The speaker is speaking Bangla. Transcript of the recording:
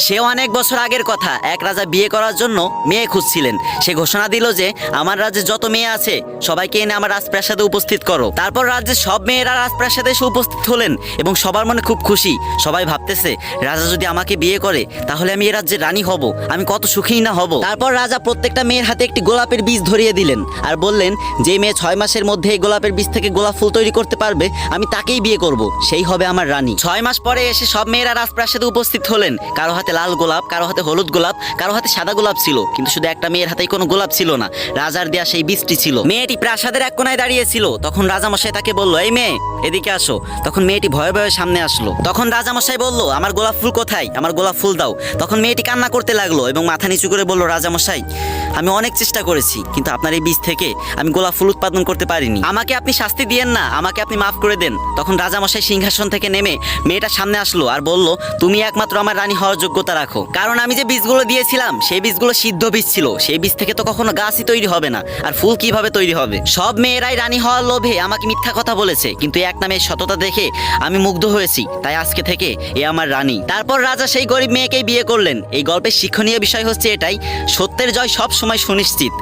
সে অনেক বছর আগের কথা, এক রাজা বিয়ে করার জন্য মেয়ে খুঁজছিলেন। সে ঘোষণা দিল যে আমার রাজ্যে যত মেয়ে আছে সবাইকে এনে আমার রাজপ্রাসাদে উপস্থিত করো। তারপর রাজ্যের সব মেয়েরা রাজপ্রাসাদে এসে উপস্থিত হলেন এবং সবার মনে খুব খুশি। সবাই ভাবতেছে রাজা যদি আমাকে বিয়ে করে তাহলে আমি এ রাজ্যের রানী হব, আমি কত সুখী না হব। তারপর রাজা প্রত্যেকটা মেয়ের হাতে একটি গোলাপের বীজ ধরিয়ে দিলেন আর বললেন, যে মেয়ে 6 মাসের মধ্যে এই গোলাপের বীজ থেকে গোলাপ ফুল তৈরি করতে পারবে আমি তাকেই বিয়ে করব, সেই হবে আমার রানী। 6 মাস পরে এসে সব মেয়েরা রাজপ্রাসাদে উপস্থিত হলেন। কারো হাতে লাল গোলাপ, কারো হাতে হলুদ গোলাপ, কারো হাতে সাদা গোলাপ ছিল, কিন্তু শুধু একটা মেয়ের হাতেই কোনো গোলাপ ছিল না, রাজার দেয়া সেই বীজটি ছিল। মেয়েটি প্রাসাদের এক কোনায় দাঁড়িয়েছিল। তখন রাজামশাই তাকে বলল, এই মেয়ে এদিকে আসো। তখন মেয়েটি ভয়ে ভয়ে সামনে আসলো। তখন রাজামশাই বলল, আমার গোলাপ ফুল কোথায়, আমার গোলাপ ফুল দাও। তখন মেয়েটি কান্না করতে লাগলো এবং মাথা নিচু করে বলল, রাজামশাই আমি অনেক চেষ্টা করেছি, কিন্তু আপনার এই বীজ থেকে আমি গোলাপ ফুল উৎপাদন করতে পারিনি, আমাকে আপনি শাস্তি দিয়েন না, আমাকে আপনি মাফ করে দেন। তখন রাজামশাই সিংহাসন থেকে নেমে মেয়েটার সামনে আসলো আর বলল, তুমি একমাত্র আমার রানী হওয়ার যোগ্যতা রাখো, কারণ আমি যে বীজগুলো দিয়েছিলাম সেই বীজগুলো সিদ্ধ বীজ ছিল, সেই বীজ থেকে তো কখনো গাছই তৈরি হবে না, আর ফুল কিভাবে তৈরি হবে। সব মেয়েরাই রানী হওয়ার লোভে আমাকে মিথ্যা কথা বলেছে, কিন্তু এক নামে সততা দেখে আমি মুগ্ধ হয়েছি, তাই আজকে থেকে এ আমার রানী। তারপর রাজা সেই গরিব মেয়েকেই বিয়ে করলেন। এই গল্পের শিক্ষণীয় বিষয় হচ্ছে এটাই, সত্যের জয় সব সময় সুনিশ্চিত।